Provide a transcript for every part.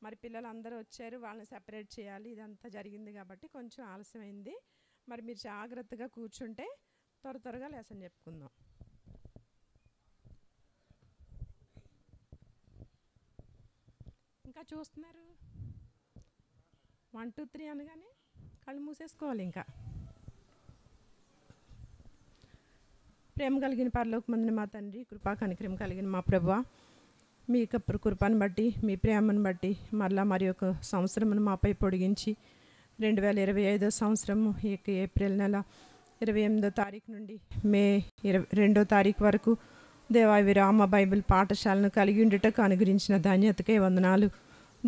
మరి పిల్లలు అందరూ వచ్చారు, వాళ్ళని సెపరేట్ చేయాలి, ఇదంతా జరిగింది కాబట్టి కొంచెం ఆలస్యమైంది. మరి మీరు జాగ్రత్తగా కూర్చుంటే త్వరగా లెసన్ చెప్పుకుందాం. ఇంకా చూస్తున్నారు 1 2 3 అనగానే కళ్ళు మూసేసుకోవాలి. ఇంకా ప్రేమ కలిగిన పరలోకమందున మా తండ్రి, కృపా కనికరం కలిగిన మా ప్రభువా, మీ యొక్క కృపను బట్టి, మీ ప్రేమను బట్టి మరలా మరి ఒక సంవత్సరమును మాపై పొడిగించి 2025 సంవత్సరము ఈ యొక్క ఏప్రిల్ నెల 28వ తారీఖు నుండి మే 22వ తారీఖు వరకు దేవా విరామ బైబిల్ పాఠశాలను కలిగి ఉండుటకు అనుగ్రహించిన ధన్యతకే వందనాలు.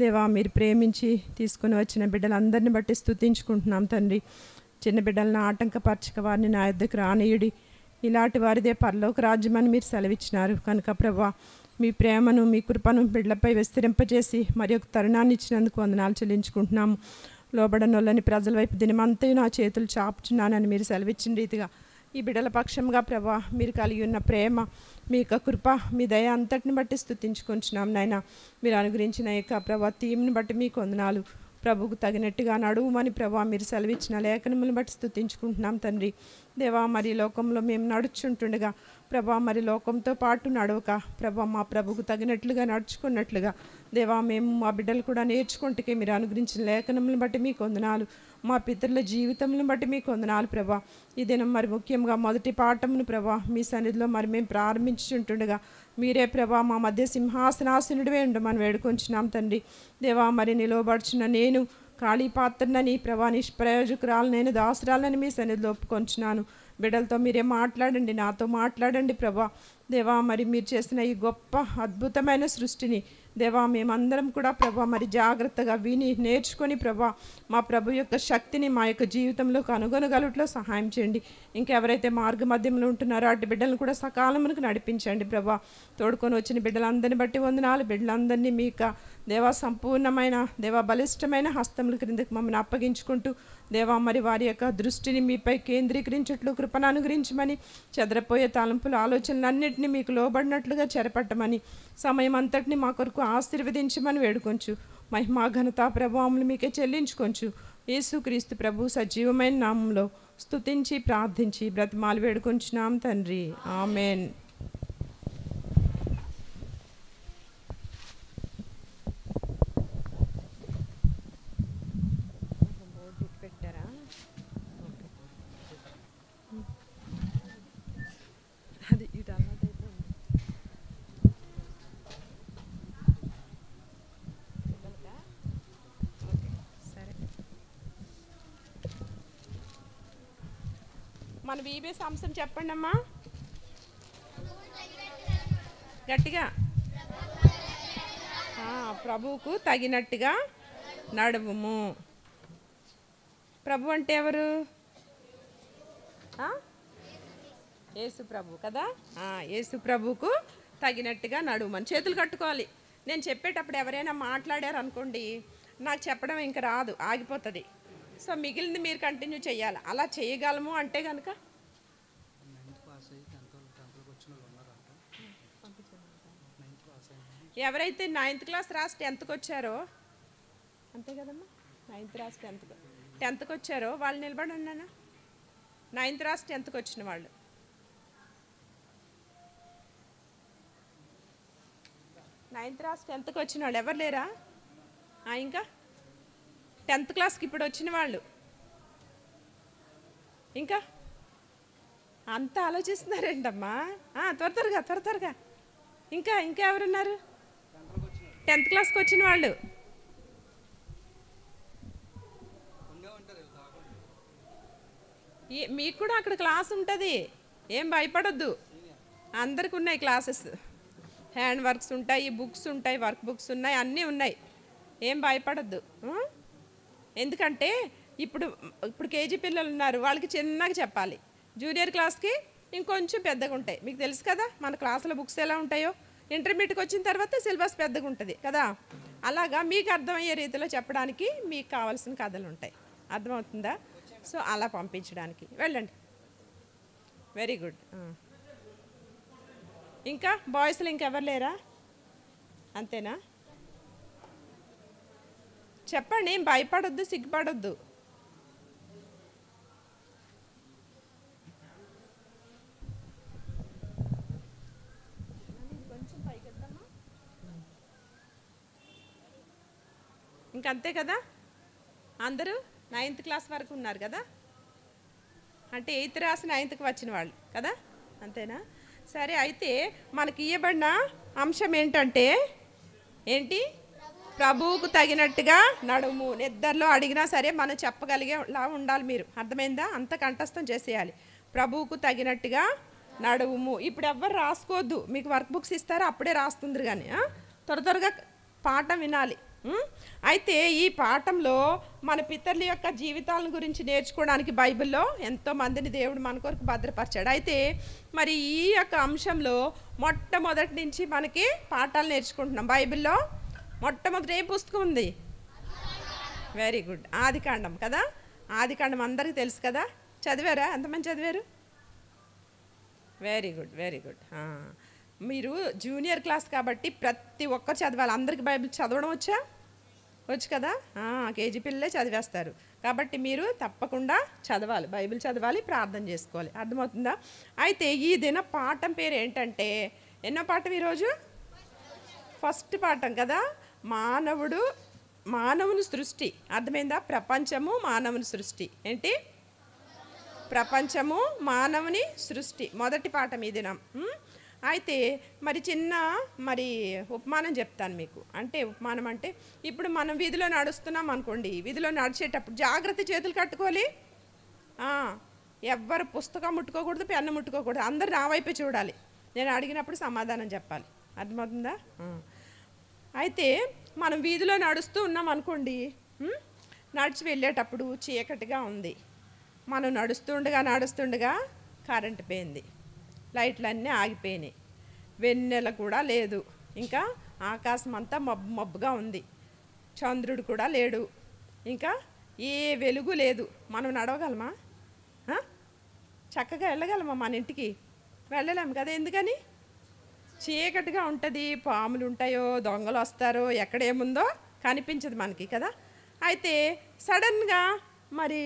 దేవా, మీరు ప్రేమించి తీసుకుని వచ్చిన బిడ్డలందరిని బట్టి స్తుతించుకుంటున్నాం తండ్రి. చిన్న బిడ్డలను ఆటంకపరచక వారిని నా యొద్దకు రానీయుడి, ఇలాంటి వారిదే పరలోక రాజ్యం అని మీరు సెలవిచ్చినారు కనుక ప్రభువా, మీ ప్రేమను మీ కృపను బిడ్డలపై విస్తరింపజేసి మరి ఒక తరుణాన్ని ఇచ్చినందుకు వందనాలు చెల్లించుకుంటున్నాము. లోబడనొల్లని ప్రజల వైపు దినమంతయు నా చేతులు చాపుచున్నానని మీరు సెలవిచ్చిన రీతిగా ఈ బిడ్డల పక్షంగా ప్రభా మీరు కలిగి ఉన్న ప్రేమ, మీ యొక్క కృప, మీ దయ అంతటిని బట్టి స్తుతించుకుంటున్నాం నాయన. మీరు అనుగ్రహించిన యొక్క ప్రభా థీమ్ని బట్టి మీకు వందనాలు. ప్రభుకు తగినట్టుగా నడువుమని ప్రభా మీరు సెలవిచ్చిన లేఖనములను బట్టి స్తుతించుకుంటున్నాం తండ్రి. దేవా, మరి లోకంలో మేము నడుచుంటుండగా ప్రభా మరి లోకంతో పాటు నడవక ప్రభా మా ప్రభుకు తగినట్లుగా నడుచుకున్నట్లుగా దేవా మేము మా బిడ్డలు కూడా నేర్చుకుంటే మీరు అనుగ్రహించిన లేఖనములను బట్టి మీకు వందనాలు. మా పితరుల జీవితములను బట్టి మీకు వందనాలు ప్రభా. ఈ దినం మరి ముఖ్యంగా మొదటి పాఠమును ప్రభా మీ సన్నిధిలో మరి మేము ప్రారంభించుంటుండగా మీరే ప్రభా మా మధ్య సింహాసనాసనుడివే ఉండమని వేడుకొంచున్నాం తండ్రి. దేవా, మరి నిలవబడుచున్న నేను ఖాళీ పాత్రనని ప్రభా నిష్ప్రయోజకురాలు నేను దాసురాలని మీ సన్నిధిలో ఒప్పుకొంచున్నాను. బిడ్డలతో మీరే మాట్లాడండి, నాతో మాట్లాడండి ప్రభా. దేవా, మరి మీరు చేసిన ఈ గొప్ప అద్భుతమైన సృష్టిని దేవా మేమందరం కూడా ప్రభా మరి జాగ్రత్తగా విని నేర్చుకొని ప్రభా మా ప్రభు యొక్క శక్తిని మా యొక్క జీవితంలో కనుగొనగలుగుట్లో సహాయం చేయండి. ఇంకెవరైతే మార్గ మధ్యంలో ఉంటున్నారో అటు బిడ్డలను కూడా సకాలమునకు నడిపించండి ప్రభా. తోడుకొని వచ్చిన బిడ్డలందరిని బట్టి వందనాలు. బిడ్డలందరినీ మీ యొక్క దేవా సంపూర్ణమైన దేవా బలిష్టమైన హస్తముల క్రిందకి మమ్మల్ని అప్పగించుకుంటూ దేవా మరి వారి యొక్క దృష్టిని మీపై కేంద్రీకరించట్లు కృపను అనుగ్రహించమని, చెదరపోయే తలంపుల ఆలోచనలన్నింటినీ మీకు లోబడినట్లుగా చెరపట్టమని, సమయం అంతటిని మా కొరకు ఆశీర్వదించమని వేడుకొంచు. మహిమా ఘనత ప్రభావములు మీకే చెల్లించుకొంచు. యేసుక్రీస్తు ప్రభు సజీవమైన నామంలో స్తుతించి ప్రార్థించి బ్రతిమాలు వేడుకొంచున్నాం తండ్రి, ఆమెన్. అది ఇటు అన్నట్టు అయిపోయింది. సరే, మన బీబీఎస్ అంశం చెప్పండి అమ్మా గట్టిగా. ప్రభువుకు తగినట్టుగా నడువుము. ప్రభు అంటే ఎవరు? యేసు ప్రభు కదా. యేసు ప్రభువుకు తగినట్టుగా నడువుమని చేతులు కట్టుకోవాలి. నేను చెప్పేటప్పుడు ఎవరైనా మాట్లాడారు అనుకోండి, నాకు చెప్పడం ఇంకా రాదు, ఆగిపోతుంది. సో మిగిలింది మీరు కంటిన్యూ చేయాలి. అలా చేయగలము అంటే కనుక ఎవరైతే 9th క్లాస్ రాసి 10th వచ్చారో అంతే కదమ్మా, 9th రాసి 10th వచ్చారో వాళ్ళు నిలబడండి అన్న. 9th రాసి 10th వచ్చిన వాళ్ళు రాసి 10th వచ్చిన వాళ్ళు ఎవరు లేరా? ఇంకా 10th క్లాస్కి ఇప్పుడు వచ్చిన వాళ్ళు ఇంకా అంతా ఆలోచిస్తున్నారేంటమ్మా? త్వరగా ఇంకా ఎవరున్నారు? 10th క్లాస్కి వచ్చిన వాళ్ళు మీకు కూడా అక్కడ క్లాస్ ఉంటుంది, ఏం భయపడొద్దు. అందరికి ఉన్నాయి క్లాసెస్, హ్యాండ్ వర్క్స్ ఉంటాయి, బుక్స్ ఉంటాయి, వర్క్ బుక్స్ ఉన్నాయి, అన్నీ ఉన్నాయి, ఏం భయపడొద్దు. ఎందుకంటే ఇప్పుడు కేజీ పిల్లలు ఉన్నారు, వాళ్ళకి చిన్నగా చెప్పాలి. జూనియర్ క్లాస్కి ఇంకొంచెం పెద్దగా ఉంటాయి. మీకు తెలుసు కదా మన క్లాసులో బుక్స్ ఎలా ఉంటాయో. ఇంటర్మీడియట్కి వచ్చిన తర్వాత సిలబస్ పెద్దగా ఉంటుంది కదా. అలాగా మీకు అర్థమయ్యే రీతిలో చెప్పడానికి మీకు కావాల్సిన కథలు ఉంటాయి. అర్థమవుతుందా? సో అలా పంపించడానికి వెళ్ళండి. Very good. ఇంకా బాయ్స్లో ఇంకెవరు లేరా? అంతేనా? చెప్పండి, ఏం భయపడొద్దు, సిగ్గుపడొద్దు. ఇంకంతే కదా, అందరూ 9th క్లాస్ వరకు ఉన్నారు కదా, అంటే 8th రాసి 9th వచ్చిన వాళ్ళు కదా, అంతేనా? సరే, అయితే మనకి ఇవ్వబడిన అంశం ఏంటంటే ఏంటి? ప్రభువుకు తగినట్టుగా నడుము. నిద్రలో అడిగినా సరే మనం చెప్పగలిగేలా ఉండాలి. మీరు అర్థమైందా? అంత కంఠస్థం చేసేయాలి. ప్రభువుకు తగినట్టుగా నడుము. ఇప్పుడు ఎవ్వరు రాసుకోవద్దు, మీకు వర్క్ బుక్స్ ఇస్తారో అప్పుడే రాస్తుందరు కానీ త్వరగా పాఠం వినాలి. అయితే ఈ పాఠంలో మన పితరుల యొక్క జీవితాల గురించి నేర్చుకోవడానికి బైబిల్లో ఎంతో మందిని దేవుడు మన కొరకు భద్రపరిచాడు. అయితే మరి ఈ యొక్క అంశంలో మొట్టమొదటి నుంచి మనకి పాఠాలు నేర్చుకుంటున్నాం. బైబిల్లో మొట్టమొదటి ఏ పుస్తకం ఉంది? వెరీ గుడ్, ఆదికాండం కదా. ఆదికాండం అందరికీ తెలుసు కదా, చదివారా? ఎంతమంది చదివారు? Very good, very good. మీరు జూనియర్ క్లాస్ కాబట్టి ప్రతి ఒక్కరు చదవాలి. అందరికి బైబిల్ చదవడం వచ్చు కదా, కేజీ పిల్లలే చదివేస్తారు. కాబట్టి మీరు తప్పకుండా చదవాలి, బైబిల్ చదవాలి, ప్రార్థన చేసుకోవాలి. అర్థమవుతుందా? అయితే ఈ దిన పాఠం పేరు ఏంటంటే, ఎన్నో పాఠం ఈరోజు? ఫస్ట్ పాఠం కదా, మానవుని సృష్టి. అర్థమైందా? ప్రపంచము మానవుని సృష్టి. ఏంటి? ప్రపంచము మానవుని సృష్టి, మొదటి పాఠం ఈ దినం. అయితే మరి చిన్న ఉపమానం చెప్తాను మీకు. అంటే ఉపమానం అంటే, ఇప్పుడు మనం వీధిలో నడుస్తున్నాం అనుకోండి, వీధిలో నడిచేటప్పుడు జాగ్రత్త, చేతులు కట్టుకోవాలి. ఎవ్వరు పుస్తకం ముట్టుకోకూడదు, పెన్ను ముట్టుకోకూడదు, అందరు నా వైపే చూడాలి. నేను అడిగినప్పుడు సమాధానం చెప్పాలి. అర్థమవుతుందా? అయితే మనం వీధిలో నడుస్తూ ఉన్నాం అనుకోండి, నడిచి వెళ్ళేటప్పుడు చీకటిగా ఉంది. మనం నడుస్తుండగా కరెంటు పోయింది, లైట్లన్నీ ఆగిపోయినాయి, వెన్నెల కూడా లేదు, ఇంకా ఆకాశం అంతా మబ్బుగా ఉంది, చంద్రుడు కూడా లేడు, ఇంకా ఏ వెలుగు లేదు. మనం నడవగలమా? చక్కగా వెళ్ళగలమా? మన ఇంటికి వెళ్ళలేము కదా. ఎందుకని? చీకటిగా ఉంటుంది, పాములు ఉంటాయో, దొంగలు వస్తారో, ఎక్కడేముందో కనిపించదు మనకి కదా. అయితే సడన్గా మరి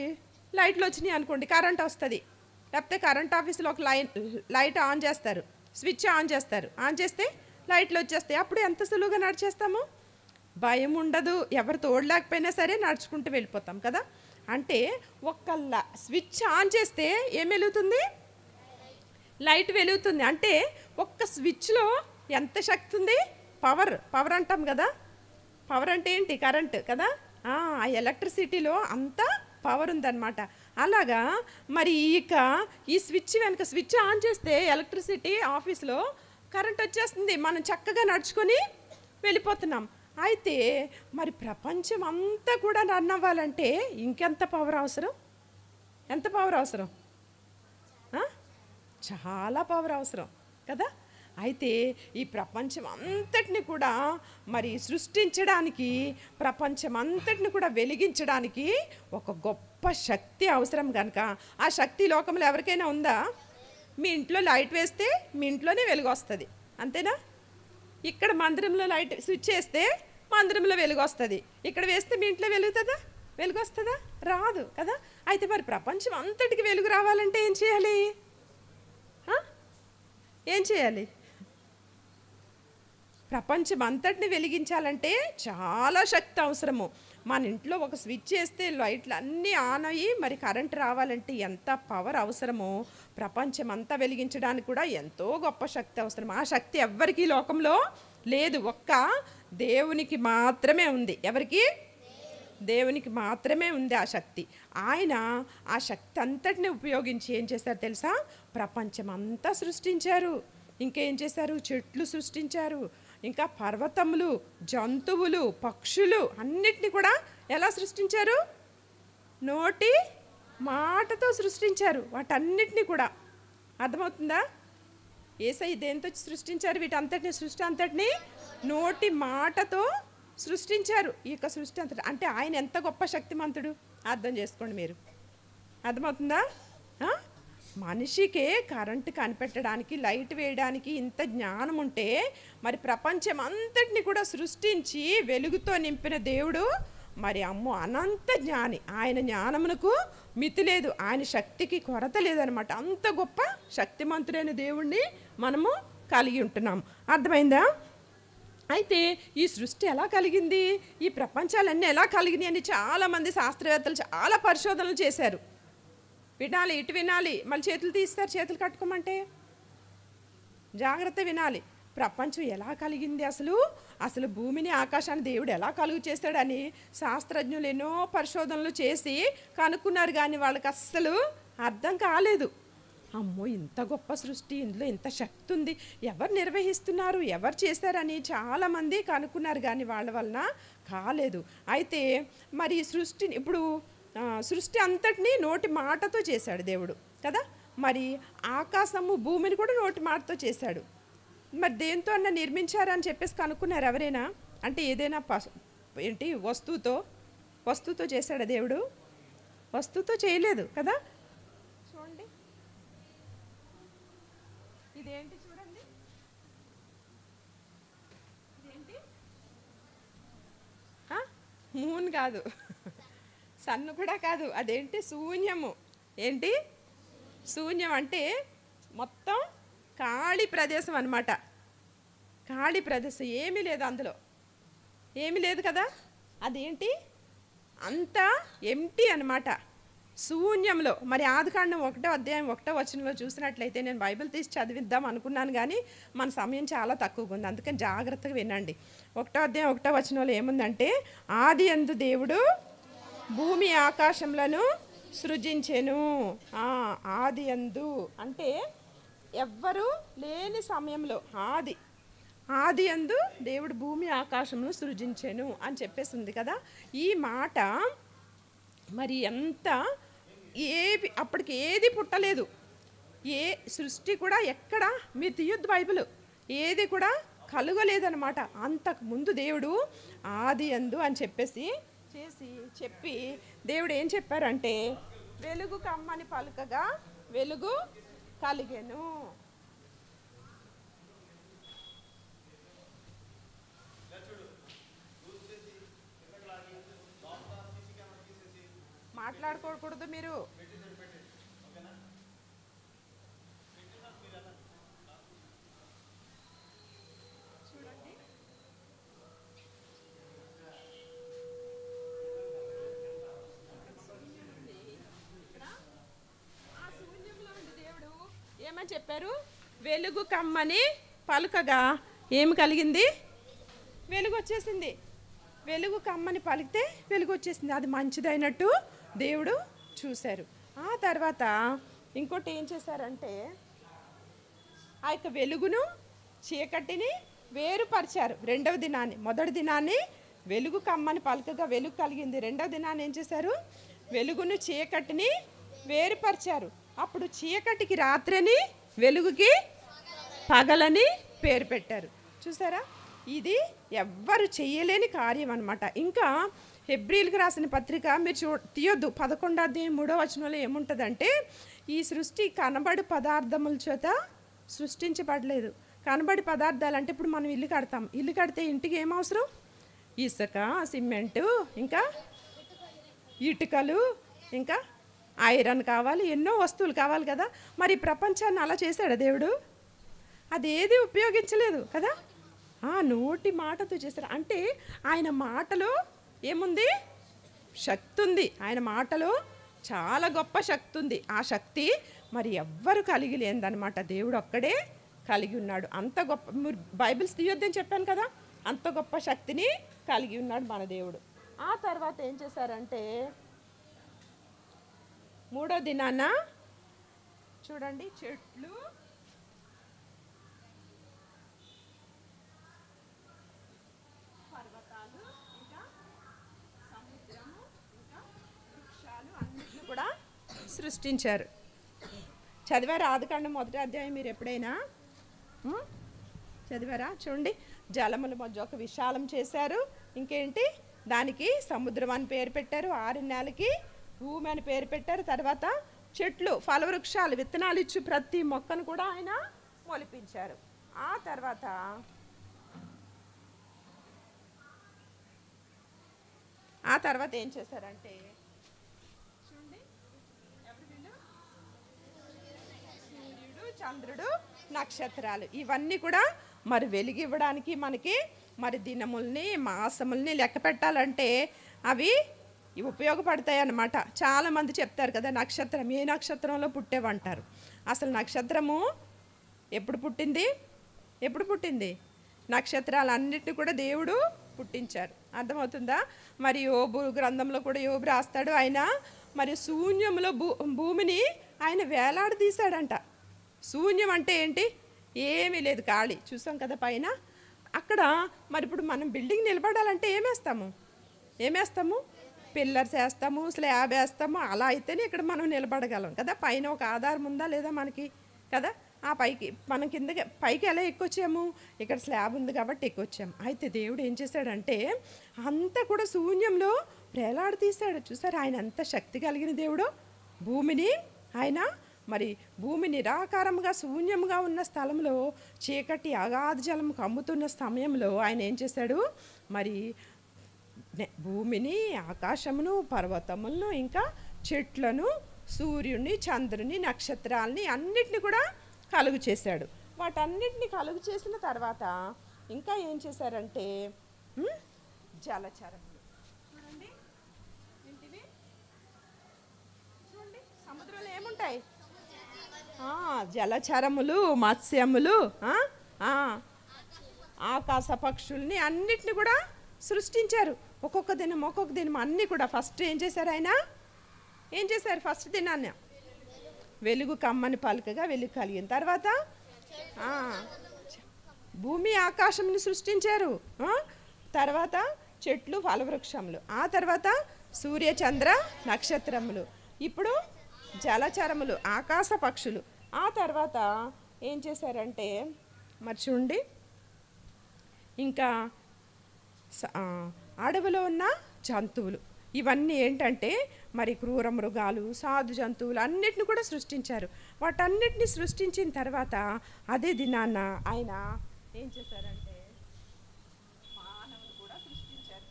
లైట్లు వచ్చినాయి అనుకోండి, కరెంట్ వస్తుంది. లేకపోతే కరెంట్ ఆఫీస్లో ఒక లైట్ ఆన్ చేస్తారు, స్విచ్ ఆన్ చేస్తారు, ఆన్ చేస్తే లైట్లు వచ్చేస్తాయి. అప్పుడు ఎంత సులువుగా నడిచేస్తాము, భయం ఉండదు, ఎవరు తోడలేకపోయినా సరే నడుచుకుంటూ వెళ్ళిపోతాం కదా. అంటే ఒక్క స్విచ్ ఆన్ చేస్తే ఏం వెలుగుతుంది? లైట్ వెలుగుతుంది. అంటే ఒక్క స్విచ్లో ఎంత శక్తి ఉంది? పవర్ అంటాం కదా. పవర్ అంటే ఏంటి? కరెంట్ కదా. ఆ ఎలక్ట్రిసిటీలో అంత పవర్ ఉందన్నమాట. అలాగా మరి ఈ స్విచ్ వెనుక స్విచ్ ఆన్ చేస్తే ఎలక్ట్రిసిటీ ఆఫీస్లో కరెంట్ వచ్చేస్తుంది, మనం చక్కగా నడుచుకొని వెళ్ళిపోతున్నాం. అయితే మరి ప్రపంచం అంతా కూడా రన్ అవ్వాలంటే ఇంకెంత పవర్ అవసరం? ఎంత పవర్ అవసరం? చాలా పవర్ అవసరం కదా. అయితే ఈ ప్రపంచం అంతటిని కూడా మరి సృష్టించడానికి, ప్రపంచం అంతటిని కూడా వెలిగించడానికి ఒక గొప్ప శక్తి అవసరం కనుక, ఆ శక్తి లోకంలో ఎవరికైనా ఉందా? మీ ఇంట్లో లైట్ వేస్తే మీ ఇంట్లోనే వెలుగు వస్తుంది, అంతేనా? ఇక్కడ మందిరంలో లైట్ స్విచ్ వేస్తే మందిరంలో వెలుగు వస్తుంది, ఇక్కడ వేస్తే మీ ఇంట్లో వెలుగు వస్తుందా? రాదు కదా. అయితే మరి ప్రపంచం అంతటికి వెలుగు రావాలంటే ఏం చేయాలి? ప్రపంచం అంతటిని వెలిగించాలంటే చాలా శక్తి అవసరము. మన ఇంట్లో ఒక స్విచ్ వేస్తే లైట్లు అన్నీ ఆన్ అయ్యి మరి కరెంట్ రావాలంటే ఎంత పవర్ అవసరమో, ప్రపంచం అంతా వెలిగించడానికి కూడా ఎంతో గొప్ప శక్తి అవసరం. ఆ శక్తి ఎవ్వరికీ లోకంలో లేదు, ఒక్క దేవునికి మాత్రమే ఉంది. ఎవరికి? దేవునికి మాత్రమే ఉంది ఆ శక్తి. ఆయన ఆ శక్తి అంతటిని ఉపయోగించి ఏం చేశారు తెలుసా? ప్రపంచం అంతా సృష్టించారు. ఇంకేం చేశారు? చెట్లు సృష్టించారు, ఇంకా పర్వతములు, జంతువులు, పక్షులు అన్నిటిని కూడా ఎలా సృష్టించారు? నోటి మాటతో సృష్టించారు వాటన్నిటిని కూడా. అర్థమవుతుందా? యేసయ్య దేంతో సృష్టించారు? వీటంతటిని, సృష్టి అంతటిని నోటి మాటతో సృష్టించారు. ఈ యొక్క సృష్టి అంతటి అంటే ఆయన ఎంత గొప్ప శక్తిమంతుడు అర్థం చేసుకోండి మీరు. అర్థమవుతుందా? మనిషికే కరెంటు కనిపెట్టడానికి, లైట్ వేయడానికి ఇంత జ్ఞానం ఉంటే మరి ప్రపంచం అంతటిని కూడా సృష్టించి వెలుగుతో నింపిన దేవుడు మరి అమ్మో అనంత జ్ఞాని, ఆయన జ్ఞానమునకు మితి లేదు, ఆయన శక్తికి కొరత లేదనమాట. అంత గొప్ప శక్తిమంతుడైన దేవుణ్ణి మనము కలిగి ఉంటున్నాం. అర్థమైందా? అయితే ఈ సృష్టి ఎలా కలిగింది, ఈ ప్రపంచాలన్నీ ఎలా కలిగినాయి అని చాలామంది శాస్త్రవేత్తలు చాలా పరిశోధనలు చేశారు. వినాలి, ఇటు వినాలి, మళ్ళీ చేతులు తీస్తారు, చేతులు కట్టుకోమంటే జాగ్రత్త వినాలి. ప్రపంచం ఎలా కలిగింది, అసలు భూమిని ఆకాశాన్ని దేవుడు ఎలా కలుగు చేస్తాడని శాస్త్రజ్ఞులు ఎన్నో పరిశోధనలు చేసి కనుక్కున్నారు, కానీ వాళ్ళకి అస్సలు అర్థం కాలేదు. అమ్మో ఇంత గొప్ప సృష్టి, ఇందులో ఇంత శక్తి ఉంది, ఎవరు నిర్వహిస్తున్నారు, ఎవరు చేశారని చాలామంది కనుక్కున్నారు, కానీ వాళ్ళ వలన కాలేదు. అయితే మరి సృష్టిని ఇప్పుడు సృష్టి అంతటినీ నోటి మాటతో చేశాడు దేవుడు కదా. మరి ఆకాశము భూమిని కూడా నోటి మాటతో చేశాడు. మరి దేంతో అన్న నిర్మించారని చెప్పేసి కనుక్కున్నారు ఎవరైనా? అంటే ఏదైనా వస్తువుతో చేశాడా దేవుడు? వస్తువుతో చేయలేదు కదా. చూడండి, ఇదేంటి చూడండి, ఇదేంటి? మూన్ కాదు, సన్ను కూడా కాదు, అదేంటి? శూన్యము. ఏంటి శూన్యం అంటే? మొత్తం ఖాళీ ప్రదేశం అన్నమాట. ఖాళీ ప్రదేశం, ఏమీ లేదు, అందులో ఏమీ లేదు కదా. అదేంటి? అంతా ఎంటీ అన్నమాట, శూన్యంలో. మరి ఆదికాండం 1వ అధ్యాయం 1వ వచనంలో చూసినట్లయితే, నేను బైబిల్ తీసి చదివిద్దాం అనుకున్నాను, కానీ మన సమయం చాలా తక్కువగా ఉంది, అందుకని జాగ్రత్తగా వినండి. 1వ అధ్యాయం 1వ వచనంలో ఏముందంటే, ఆది యందు దేవుడు భూమి ఆకాశములను సృజించెను. ఆది యందు అంటే ఎవ్వరూ లేని సమయంలో, ఆది యందు దేవుడు భూమి ఆకాశమును సృజించెను అని చెప్పేసి ఉంది కదా. ఈ మాట మరి ఎంత అప్పటికి ఏది పుట్టలేదు, ఏ సృష్టి కూడా ఎక్కడ, మీరు తీయొద్దు బైబిల్, ఏది కూడా కలుగలేదనమాట. అంతకుముందు దేవుడు ఆది యందు అని చెప్పి దేవుడు ఏం చెప్పారంటే, వెలుగు కమ్మని పలుకగా వెలుగు కలిగెను. మాట్లాడుకోకూడదు మీరు. చూడండి, ఆ శూన్యంలో ఉండి దేవుడు ఏమని చెప్పారు? వెలుగు కమ్మని పలుకగా ఏమి కలిగింది? వెలుగు వచ్చేసింది. వెలుగు కమ్మని పలికితే వెలుగు వచ్చేసింది. అది మంచిదైనట్టు దేవుడు చూశారు. ఆ తర్వాత ఇంకోటి ఏం చేశారంటే, ఆ యొక్క వెలుగును చీకటిని వేరుపరిచారు. రెండవ దినాన్ని, మొదటి దినాన్ని వెలుగు కమ్మని పలుకగా వెలుగు కలిగింది. రెండవ దినాన్ని ఏం చేశారు? వెలుగును చీకటిని వేరుపరిచారు. అప్పుడు చీకటికి రాత్రిని, వెలుగుకి పగలని పేరు పెట్టారు. చూసారా, ఇది ఎవ్వరు చేయలేని కార్యం అన్నమాట. ఇంకా హెబ్రీలకు రాసిన పత్రిక మీరు తీయొద్దు, 11వ అధ్యాయం 3వ వచనంలో ఏముంటుందంటే, ఈ సృష్టి కనబడి పదార్థముల చేత సృష్టించబడలేదు. కనబడి పదార్థాలు అంటే, ఇప్పుడు మనం ఇల్లు కడతాం, ఇల్లు కడితే ఇంటికి ఏం అవసరం? ఇసుక, సిమెంటు, ఇంకా ఇటుకలు, ఇంకా ఐరన్ కావాలి, ఎన్నో వస్తువులు కావాలి కదా. మరి ప్రపంచాన్ని అలా చేశాడా దేవుడు? అదేది ఉపయోగించలేదు కదా. నోటి మాటతో చేశారు. అంటే ఆయన మాటలో ఏముంది? శక్తి ఉంది. ఆయన మాటలో చాలా గొప్ప శక్తి ఉంది. ఆ శక్తి మరి ఎవ్వరు కలిగి లేదనమాట, దేవుడు ఒక్కడే కలిగి ఉన్నాడు. అంత గొప్ప, బైబిల్స్ తీయొద్దని చెప్పాను కదా, అంత గొప్ప శక్తిని కలిగి ఉన్నాడు మన దేవుడు. ఆ తర్వాత ఏం చేశారంటే, 3వ దినాన చూడండి, చెట్లు, పర్వతాలు, ఇంకా సముద్రము, ఇంకా వృక్షాలు అన్నిటిని కూడా సృష్టించారు. చదివారా ఆదికాండం 1వ అధ్యాయం? మీరు ఎప్పుడైనా చదివారా? చూడండి, జలముల మధ్య ఒక విశాలం చేశారు. ఇంకేంటి, దానికి సముద్రం అని పేరు పెట్టారు. 6 నెలలకి భూమి అని పేరు పెట్టారు. తర్వాత చెట్లు, ఫలవృక్షాలు, విత్తనాలు ఇచ్చి ప్రతి మొక్కను కూడా ఆయన మొలిపించారు. ఆ తర్వాత ఏం చేశారంటే చూడండి, ఎవరు వీళ్ళు? సూర్యుడు, చంద్రుడు, నక్షత్రాలు ఇవన్నీ కూడా మరి వెలుగివ్వడానికి మనకి మరి దినముల్ని మాసముల్ని లెక్క పెట్టాలంటే అవి ఉపయోగపడతాయి అన్నమాట. చాలామంది చెప్తారు కదా, నక్షత్రం ఏ నక్షత్రంలో పుట్టేవంటారు. అసలు నక్షత్రము ఎప్పుడు పుట్టింది? నక్షత్రాలన్నిటిని కూడా దేవుడు పుట్టించారు. అర్థమవుతుందా? మరి యోబు గ్రంథంలో కూడా యోబు రాస్తాడు, ఆయన మరి శూన్యంలో భూమిని ఆయన వేలాడదీశాడంట. శూన్యం అంటే ఏంటి? ఏమీ లేదు, ఖాళీ. చూసాం కదా పైన. అక్కడ మరి ఇప్పుడు మనం బిల్డింగ్ నిలబడాలంటే ఏమేస్తాము? పిల్లర్స్ వేస్తాము, స్లాబ్ వేస్తాము. అలా అయితేనే ఇక్కడ మనం నిలబడగలం కదా. పైన ఒక ఆధారం ఉందా లేదా మనకి కదా. ఆ పైకి మనం పైకి ఎలా ఎక్కొచ్చాము? ఇక్కడ స్లాబ్ ఉంది కాబట్టి ఎక్కొచ్చాము. అయితే దేవుడు ఏం చేశాడంటే అంతా కూడా శూన్యంలో వేలాడదీశాడు. చూసారు, ఆయన అంత శక్తి కలిగిన దేవుడు. భూమిని ఆయన మరి భూమి నిరాకారంగా శూన్యంగా ఉన్న స్థలంలో చీకటి అగాధ జలం కమ్ముతున్న సమయంలో ఆయన ఏం చేశాడు? మరి భూమిని, ఆకాశమును, పర్వతములను, ఇంకా చెట్లను, సూర్యుడిని, చంద్రుని, నక్షత్రాలని అన్నిటిని కూడా కలుగు చేశాడు. వాటన్నిటిని కలుగు చేసిన తర్వాత ఇంకా ఏం చేశారంటే జలచరములు. చూడండి, ఏంటివి? చూడండి, సముద్రంలో ఏముంటాయి? జలచరములు, మత్స్యములు, ఆకాశ పక్షుల్ని అన్నిటిని కూడా సృష్టించారు. ఒక్కొక్క దినం అన్నీ కూడా. ఫస్ట్ ఏం చేశారు? ఫస్ట్ దినాన్ని వెలుగు కమ్మని పలుకగా వెలుగు కలిగిన తర్వాత భూమి ఆకాశంని సృష్టించారు. తర్వాత చెట్లు, ఫలవృక్షములు, ఆ తర్వాత సూర్య చంద్ర నక్షత్రములు, ఇప్పుడు జలచరములు, ఆకాశ పక్షులు. ఆ తర్వాత ఏం చేశారంటే మరి చూడండి, ఇంకా అడవిలో ఉన్న జంతువులు. ఇవన్నీ ఏంటంటే మరి క్రూర మృగాలు, సాధు జంతువులు అన్నిటిని కూడా సృష్టించారు. వాటన్నిటిని సృష్టించిన తర్వాత అదే దినాన్న ఆయన ఏం చేశారంటే మానవుని కూడా సృష్టించారు.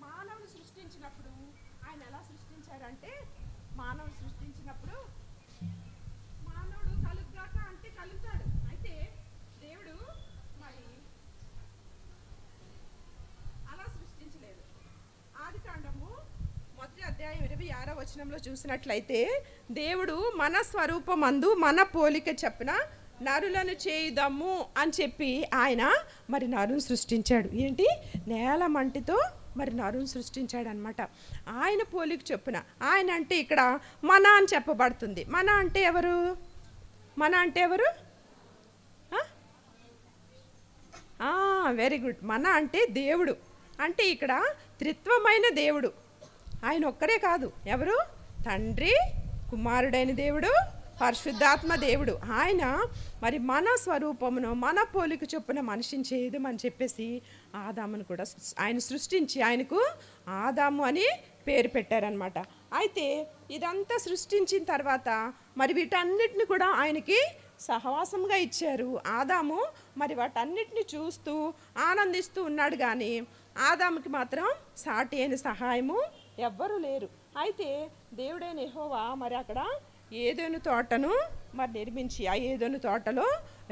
మానవుని సృష్టించినప్పుడు ఆయన ఎలా సృష్టించారంటే, మానవుడు కలుగ్గాక అంటే కలుగుతాడు. అయితే దేవుడు మరి అలా సృష్టించలేదు. ఆదికాండము 1:26 చూసినట్లయితే, దేవుడు మన స్వరూపమందు మన పోలిక చొప్పున నరులను చేయుదాము అని చెప్పి ఆయన మరి నరుని సృష్టించాడు. ఏంటి? నేల మంటితో మరి నరుని సృష్టించాడు అనమాట. ఆయన పోలిక చొప్పున. ఆయన అంటే ఇక్కడ మన అని చెప్పబడుతుంది. మన అంటే ఎవరు? Very good. మన అంటే దేవుడు. అంటే ఇక్కడ త్రిత్వమైన దేవుడు. ఆయన ఒక్కరే కాదు. ఎవరు? తండ్రి, కుమారుడైన దేవుడు, పరిశుద్ధాత్మ దేవుడు. ఆయన మరి మన స్వరూపమును మన పోలిక చొప్పున మనిషిని చేయదమని చెప్పేసి ఆదామును కూడా ఆయన సృష్టించి ఆయనకు ఆదాము అని పేరు పెట్టారనమాట. అయితే ఇదంతా సృష్టించిన తర్వాత మరి వీటన్నిటిని కూడా ఆయనకి సహవాసంగా ఇచ్చారు. ఆదాము మరి వాటన్నిటిని చూస్తూ ఆనందిస్తూ ఉన్నాడు, కానీ ఆదాముకి మాత్రం సాటి అయిన సహాయము ఎవ్వరూ లేరు. అయితే దేవుడైన యెహోవా మరి అక్కడ ఏదోను తోటను మరి నిర్మించి, ఆ ఏదోను తోటలో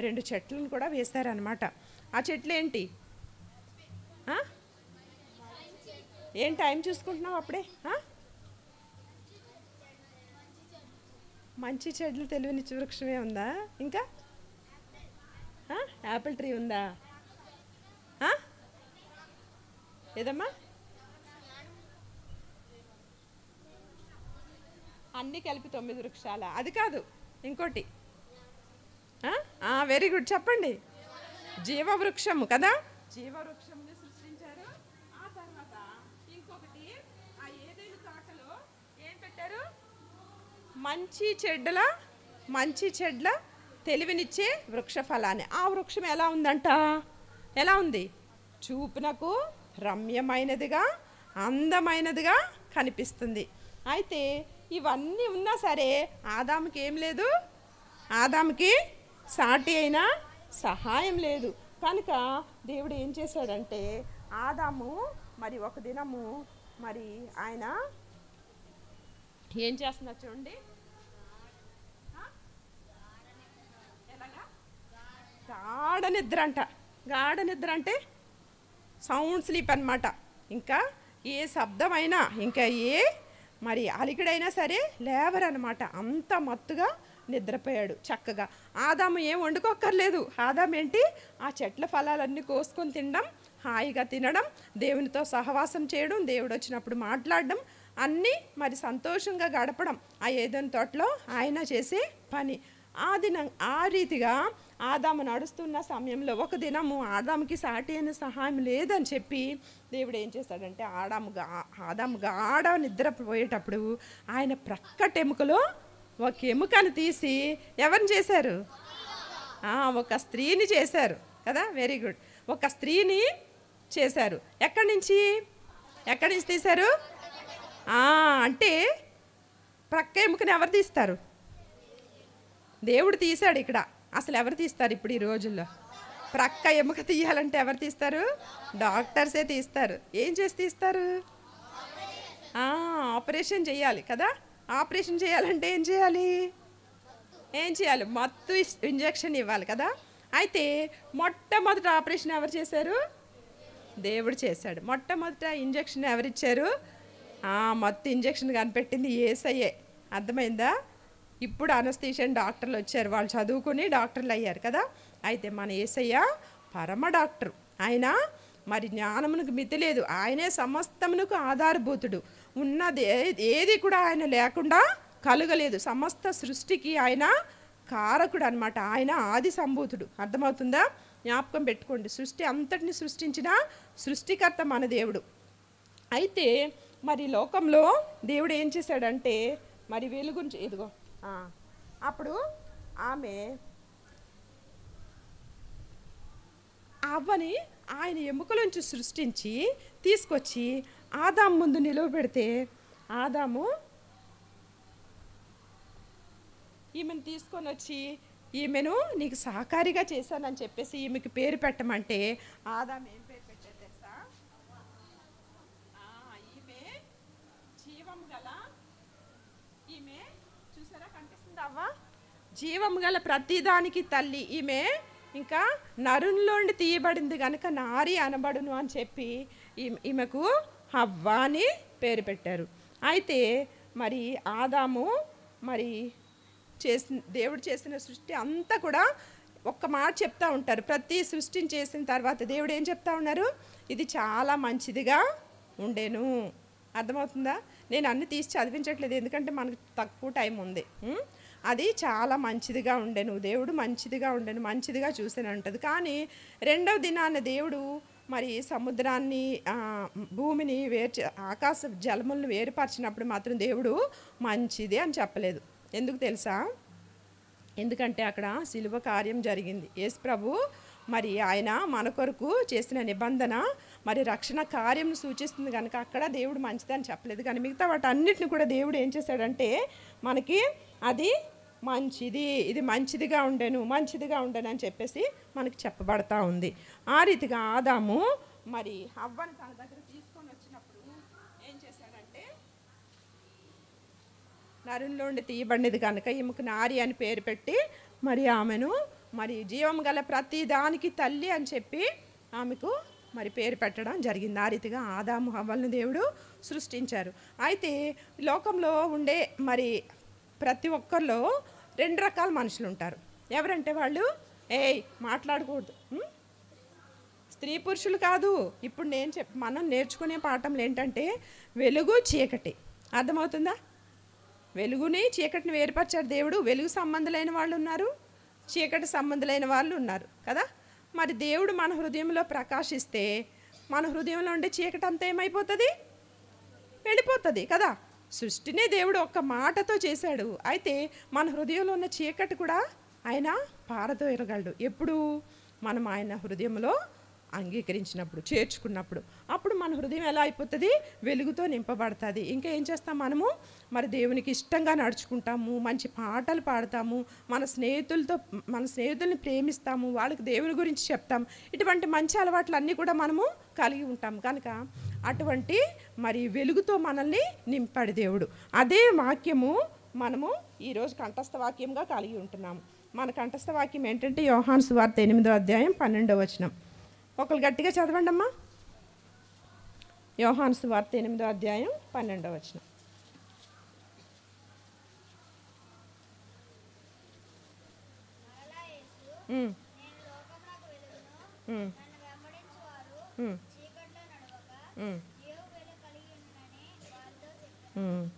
2 చెట్లను కూడా వేశారనమాట. ఆ చెట్లు ఏంటి? ఏం టైం చూసుకుంటున్నావు అప్పుడే? మంచి చెట్లు తెలివినిచ్చే వృక్షమే ఉందా? ఇంకా యాపిల్ ట్రీ ఉందా? ఏదమ్మా? అన్నీ కలిపి 9 వృక్షాల? అది కాదు, ఇంకోటి. వెరీ గుడ్, చెప్పండి. జీవవృక్షము కదా. జీవవృక్షంని సృష్టించారు. ఆ తర్వాత ఇంకొకటి, ఆ ఏదైనా తోటలో ఏం పెట్టారు? మంచి చెడ్ల తెలివినిచ్చే వృక్ష ఫలాన్ని. ఆ వృక్షం ఎలా ఉందంట? ఎలా ఉంది? చూపునకు రమ్యమైనదిగా, అందమైనదిగా కనిపిస్తుంది. అయితే ఇవన్నీ ఉన్నా సరే ఆదాముకి ఏం లేదు? ఆదాముకి సాటి అయిన సహాయం లేదు. కనుక దేవుడు ఏం చేశాడంటే, ఆదాము మరి ఒక దినము మరి ఆయన ఏం చేస్తున్నారు చూడండి. గాఢ నిద్ర అంట. గాఢ నిద్ర అంటే సౌండ్ స్లీప్ అన్నమాట. ఇంకా ఏ శబ్దమైనా, ఇంకా ఏ మరి అలికిడైనా సరే లేవరనమాట. అంత మత్తుగా నిద్రపోయాడు చక్కగా. ఆదాము ఏం వండుకోక్కర్లేదు. ఆదాము ఏంటి, ఆ చెట్ల ఫలాలన్నీ కోసుకొని తినడం, హాయిగా తినడం, దేవునితో సహవాసం చేయడం, దేవుడు వచ్చినప్పుడు మాట్లాడడం, అన్నీ మరి సంతోషంగా గడపడం ఆ ఏదైనా తోటలో ఆయన చేసే పని. ఆ రీతిగా ఆదాము నడుస్తున్న సమయంలో ఒక దినము ఆదాముకి సాటి అయిన సహాయం లేదని చెప్పి దేవుడు ఏం చేశాడంటే ఆదాము గాఢ నిద్రపోయేటప్పుడు ఆయన ప్రక్కటెముకలో ఒక ఎముకను తీసి ఎవరిని చేశారు? ఒక స్త్రీని చేశారు కదా. Very good. ఒక స్త్రీని చేశారు. ఎక్కడి నుంచి తీశారు? అంటే ప్రక్క ఎముకని ఎవరు తీస్తారు? దేవుడు తీశాడు. ఇక్కడ అసలు ఎవరు తీస్తారు ఇప్పుడు ఈ రోజుల్లో? ప్రక్క ఎముక తీయాలంటే ఎవరు తీస్తారు? డాక్టర్సే తీస్తారు. ఏం చేసి తీస్తారు? ఆపరేషన్ చేయాలి కదా. ఆపరేషన్ చేయాలంటే ఏం చేయాలి? మత్తు ఇంజెక్షన్ ఇవ్వాలి కదా. అయితే మొట్టమొదట ఆపరేషన్ ఎవరు చేశారు? దేవుడు చేశాడు. మొట్టమొదట ఇంజెక్షన్ ఎవరిచ్చారు? మత్తు ఇంజెక్షన్ కనిపెట్టింది యేసయ్యే. అర్థమైందా? ఇప్పుడు అనస్థీషియన్ డాక్టర్లు వచ్చారు, వాళ్ళు చదువుకుని డాక్టర్లు అయ్యారు కదా. అయితే మన యేసయ్య పరమ డాక్టర్. ఆయన మరి జ్ఞానమునకు మితి లేదు. ఆయనే సమస్తమునకు ఆధారభూతుడు. ఉన్నది ఏది కూడా ఆయన లేకుండా కలగలేదు. సమస్త సృష్టికి ఆయన కారకుడు అనమాట. ఆయన ఆది సంభూతుడు. అర్థమవుతుందా? జ్ఞాపకం పెట్టుకోండి. సృష్టి అంతటిని సృష్టించిన సృష్టికర్త మన దేవుడు. అయితే మరి లోకంలో దేవుడు ఏం చేశాడంటే మరి వెలుగుంచి ఇదిగో అప్పుడు ఆమె అవ్వని ఆయన ఎముకలోంచి సృష్టించి తీసుకొచ్చి ఆదాము ముందు నిలవబెడితే ఆదాము ఈమెను తీసుకొని వచ్చి ఈమెను నీకు సహకారిగా చేశానని చెప్పేసి ఈమెకి పేరు పెట్టమంటే ఆదాము ఏం పేరు పెట్టారు తెలుసా? ఈమె జీవం గల, ఈమె చూసారా కనిపిస్తుంది అవ్వ? జీవం గల ప్రతిదానికి తల్లి ఈమె. ఇంకా నరునిలోండి తీయబడింది కనుక నారి అనబడును అని చెప్పి ఈమెకు హవ్వ అని పేరు పెట్టారు. అయితే మరి ఆదాము మరి దేవుడు చేసిన సృష్టి అంతా కూడా ఒక్క మాట చెప్తా ఉంటారు. ప్రతి సృష్టిని చేసిన తర్వాత దేవుడు ఏం చెప్తా ఉన్నారు? ఇది చాలా మంచిదిగా ఉండేను. అర్థమవుతుందా? నేను అన్ని తీసి చదివించట్లేదు, ఎందుకంటే మనకు తక్కువ టైం ఉంది. అది చాలా మంచిదిగా ఉండెను, దేవుడు మంచిదిగా ఉండెను, మంచిదిగా చూసాను అంటది. కానీ రెండవ దినాన దేవుడు మరి సముద్రాన్ని భూమిని ఆకాశ జలములను వేరుపరిచినప్పుడు మాత్రం దేవుడు మంచిది అని చెప్పలేదు. ఎందుకు తెలుసా? ఎందుకంటే అక్కడ శిలువ కార్యం జరిగింది. యేసు ప్రభు మరి ఆయన మన కొరకు చేసిన నిబంధన మరి రక్షణ కార్యం సూచిస్తుంది కనుక అక్కడ దేవుడు మంచిదని చెప్పలేదు. కానీ మిగతా వాటి అన్నిటిని కూడా దేవుడు ఏం చేశాడంటే మనకి అది మంచిది, ఇది మంచిదిగా ఉండెను అని చెప్పేసి మనకి చెప్పబడతా ఉంది. ఆ రీతిగా ఆదాము మరి హవ్వను తన దగ్గర తీసుకొని వచ్చినప్పుడు ఏం చేశాడంటే నరునిలోండి తీయబడినది కనుక ఈమెకు నారి అని పేరు పెట్టి మరి ఆమెను మరి జీవం గల ప్రతి దానికి తల్లి అని చెప్పి ఆమెకు మరి పేరు పెట్టడం జరిగింది. ఆ రీతిగా ఆదాము హవ్వలను దేవుడు సృష్టించారు. అయితే లోకంలో ఉండే మరి ప్రతి ఒక్కరిలో రెండు రకాల మనుషులు ఉంటారు. ఎవరంటే వాళ్ళు మాట్లాడకూడదు, స్త్రీ పురుషులు కాదు. ఇప్పుడు మనం నేర్చుకునే పాఠంలో ఏంటంటే వెలుగు చీకటి. అర్థమవుతుందా? వెలుగుని చీకటిని వేరుపరిచారు దేవుడు. వెలుగు సంబంధులైన వాళ్ళు ఉన్నారు, చీకటి సంబంధులైన వాళ్ళు ఉన్నారు కదా. మరి దేవుడు మన హృదయంలో ప్రకాశిస్తే మన హృదయంలో ఉండే చీకటి అంతా ఏమైపోతుంది? వెళ్ళిపోతుంది కదా. సృష్టినే దేవుడు ఒక్క మాటతో చేశాడు. అయితే మన హృదయంలో ఉన్న చీకటి కూడా ఆయన పారదోయగలడు. ఎప్పుడు? మనం ఆయన హృదయంలో అంగీకరించినప్పుడు, చేర్చుకున్నప్పుడు. అప్పుడు మన హృదయం ఎలా అయిపోతుంది? వెలుగుతో నింపబడుతుంది. ఇంకా ఏం చేస్తాం? మనము మరి దేవునికి ఇష్టంగా నడుచుకుంటాము, మంచి పాటలు పాడతాము, మన స్నేహితుల్ని ప్రేమిస్తాము, వాళ్ళకి దేవుని గురించి చెప్తాం. ఇటువంటి మంచి అలవాట్లు అన్నీ కూడా మనము కలిగి ఉంటాం కనుక అటువంటి మరి వెలుగుతో మనల్ని నింపాడు దేవుడు. అదే వాక్యము మనము ఈరోజు కంఠస్థ వాక్యంగా కలిగి ఉంటున్నాము. మన కంఠస్థ వాక్యం ఏంటంటే యోహాను సువార్త 8వ అధ్యాయం 12వ వచనం. ఒకరు గట్టిగా చదవండి అమ్మా. యోహాను సువార్త 8వ అధ్యాయం 12వ వచనం.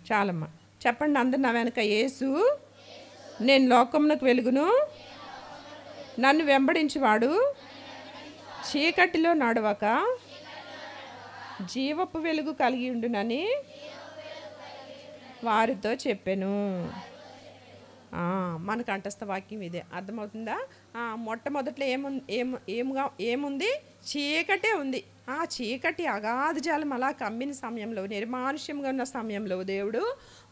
చాలమ్మా, చెప్పండి అందరు నా వెనక. యేసు నేను లోకమునకు వెలుగును, నన్ను వెంబడించువాడు చీకటిలో నడవక జీవపు వెలుగు కలిగి ఉండునని వారితో చెప్పాను. మన కంఠస్థ వాక్యం ఇదే. అర్థమవుతుందా? మొట్టమొదట్లో ఏముంది? చీకటే ఉంది. ఆ చీకటి అగాధ జాలం అలా కమ్మిన సమయంలో, నిర్మానుష్యంగా ఉన్న సమయంలో దేవుడు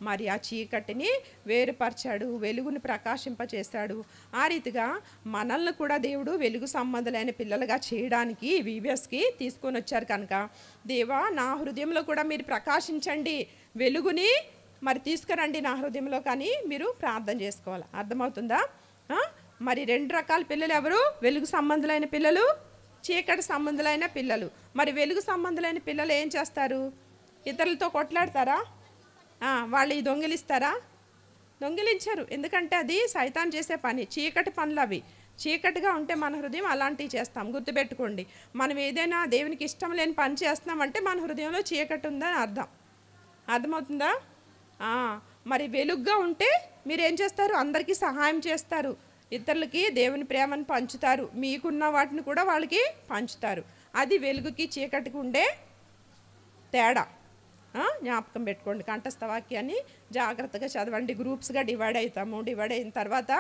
మరి ఆ చీకటిని వేరుపరిచాడు, వెలుగును ప్రకాశింపచేశాడు. ఆ రీతిగా మనల్ని కూడా దేవుడు వెలుగు సంబంధులైన పిల్లలుగా చేయడానికి VBSకి తీసుకొని వచ్చారు. కనుక దేవా నా హృదయంలో కూడా మీరు ప్రకాశించండి, వెలుగుని మరి తీసుకురండి నా హృదయంలో కానీ మీరు ప్రార్థన చేసుకోవాలి. అర్థమవుతుందా? మరి 2 రకాల పిల్లలు ఎవరు? వెలుగు సంబంధులైన పిల్లలు, చీకటి సంబంధులైన పిల్లలు. మరి వెలుగు సంబంధులైన పిల్లలు ఏం చేస్తారు? ఇతరులతో కొట్లాడతారా? వాళ్ళు దొంగిలిస్తారా? దొంగిలించరు. ఎందుకంటే అది సైతాన్ చేసే పని, చీకటి పనులు అవి. చీకటిగా ఉంటే మన హృదయం అలాంటివి చేస్తాం. గుర్తుపెట్టుకోండి, మనం ఏదైనా దేవునికి ఇష్టం లేని పని చేస్తున్నామంటే మన హృదయంలో చీకటి ఉందని అర్థం. అర్థమవుతుందా? మరి వెలుగుగా ఉంటే మీరు ఏం చేస్తారు? అందరికీ సహాయం చేస్తారు, ఇతరులకి దేవుని ప్రేమను పంచుతారు, మీకున్న వాటిని కూడా వాళ్ళకి పంచుతారు. అది వెలుగుకి చీకటికి ఉండే తేడా. జ్ఞాపకం పెట్టుకోండి. కంఠస్థ వాక్యాన్ని జాగ్రత్తగా చదవండి. గ్రూప్స్గా డివైడ్ అవుతాము. డివైడ్ అయిన తర్వాత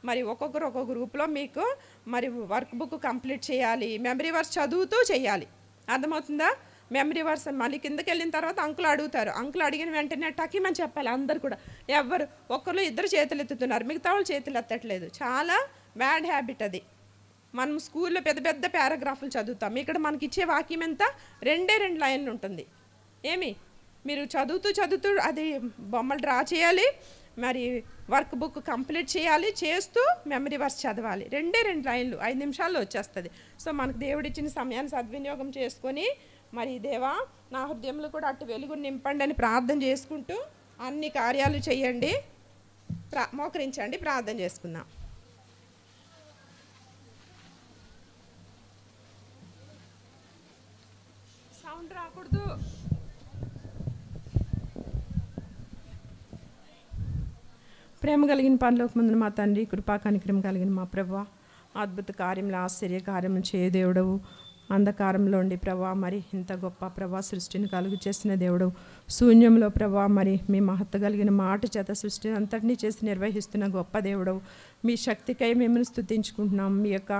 మరి ఒక్కొక్కరు ఒక్కొక్క గ్రూప్లో మీకు మరి వర్క్ బుక్ కంప్లీట్ చేయాలి. మెమరీ వర్స్ చదువుతూ చేయాలి. అర్థమవుతుందా? మెమరీ వర్స్ మళ్ళీ కిందకి వెళ్ళిన తర్వాత అంకులు అడుగుతారు. అంకులు అడిగిన వెంటనే టకీమని చెప్పాలి. అందరు కూడా ఎవరు ఒకరు ఇద్దరు చేతులు ఎత్తుతున్నారు, మిగతా వాళ్ళు చేతులు ఎత్తట్లేదు. చాలా బ్యాడ్ హ్యాబిట్ అది. మనం స్కూల్లో పెద్ద పెద్ద పారాగ్రాఫ్లు చదువుతాం. ఇక్కడ మనకి ఇచ్చే వాక్యం ఎంత? 2 లైన్లు ఉంటుంది. ఏమి మీరు చదువుతూ అది బొమ్మలు డ్రా చేయాలి, మరి వర్క్ బుక్ కంప్లీట్ చేయాలి, చేస్తూ మెమరీ వర్స్ చదవాలి. 2 లైన్లు 5 నిమిషాల్లో వచ్చేస్తుంది. సో మనకు దేవుడిచ్చిన సమయాన్ని సద్వినియోగం చేసుకొని మరి దేవా నా హృదయంలో కూడా అటు వెలుగు నింపండి అని ప్రార్థన చేసుకుంటూ అన్ని కార్యాలు చేయండి. మోకరించండి, ప్రార్థన చేసుకుందాం. సౌండ్ రాకూడదు. ప్రేమ కలిగిన పరలోకమందున మా తండ్రి, కృపా కనికరం కలిగిన మా ప్రభువా, అద్భుత కార్యములు, ఆశ్చర్య కార్యములు చేయ దేవుడవు, అంధకారంలో ఉండి ప్రభా మరి ఇంత గొప్ప ప్రభా సృష్టిని కలుగు చేసిన దేవుడు, శూన్యంలో ప్రభా మరి మీ మహత్త కలిగిన మాట చేత సృష్టిని అంతటినీ చేసి నిర్వహిస్తున్న గొప్ప దేవుడు, మీ శక్తికై మిమ్మల్ని స్తుతించుకుంటున్నాం. మీ యొక్క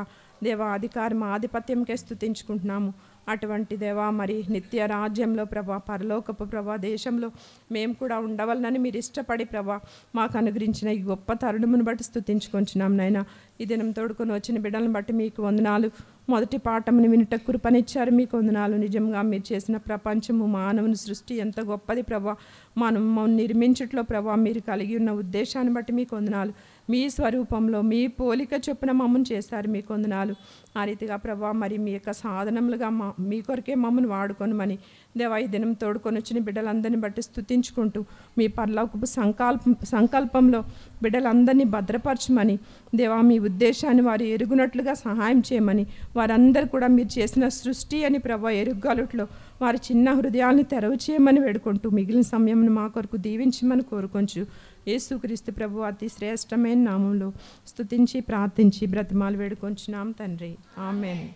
దేవా అధికారం ఆధిపత్యంకే స్తుతించుకుంటున్నాము. అటువంటి దేవా మరి నిత్య రాజ్యంలో ప్రభా, పరలోకపు ప్రభా దేశంలో మేము కూడా ఉండవాలని మీరు ఇష్టపడి ప్రభా మాకు అనుగ్రహించిన ఈ గొప్ప తరుణమును బట్టి స్తుతించుకొంచున్నాం. నాయన ఈ దినం తోడుకొని వచ్చిన బిడ్డలను బట్టి మీకు వందనాలు. మొదటి పాఠముని వినుట కృపనిచ్చారు, మీకు వందనాలు. నిజంగా మీరు చేసిన ప్రపంచము, మానవుని సృష్టి ఎంత గొప్పది ప్రభా. మనం నిర్మించట్లో ప్రభా మీరు కలిగి ఉన్న ఉద్దేశాన్ని బట్టి మీకు వందనాలు. మీ స్వరూపంలో మీ పోలిక చొప్పున మమ్మల్ని చేశారు, మీకు వందనాలు. ఆ రీతిగా ప్రభా మరి మీ యొక్క సాధనములుగా మీ కొరకే మమ్మల్ని వాడుకొనమని దేవా ఈ దినం తోడుకొని వచ్చిన బిడ్డలందరినీ బట్టి స్తుతించుకుంటూ మీ పరలోకపు సంకల్పంలో బిడ్డలందరినీ భద్రపరచమని దేవా మీ ఉద్దేశాన్ని వారు ఎరుగునట్లుగా సహాయం చేయమని, వారందరూ కూడా మీరు చేసిన సృష్టి అని ప్రభా ఎరుగలుట్లో వారి చిన్న హృదయాల్ని తెరవ చేయమని వేడుకుంటూ మిగిలిన సమయం మా కొరకు దీవించమని కోరుకొంచు యేసుక్రీస్తు ప్రభు అతి శ్రేష్టమైన నామంలో స్తుతించి ప్రార్థించి బ్రతిమాలు వేడుకొంచున్నాం తండ్రి. ఆమేన్.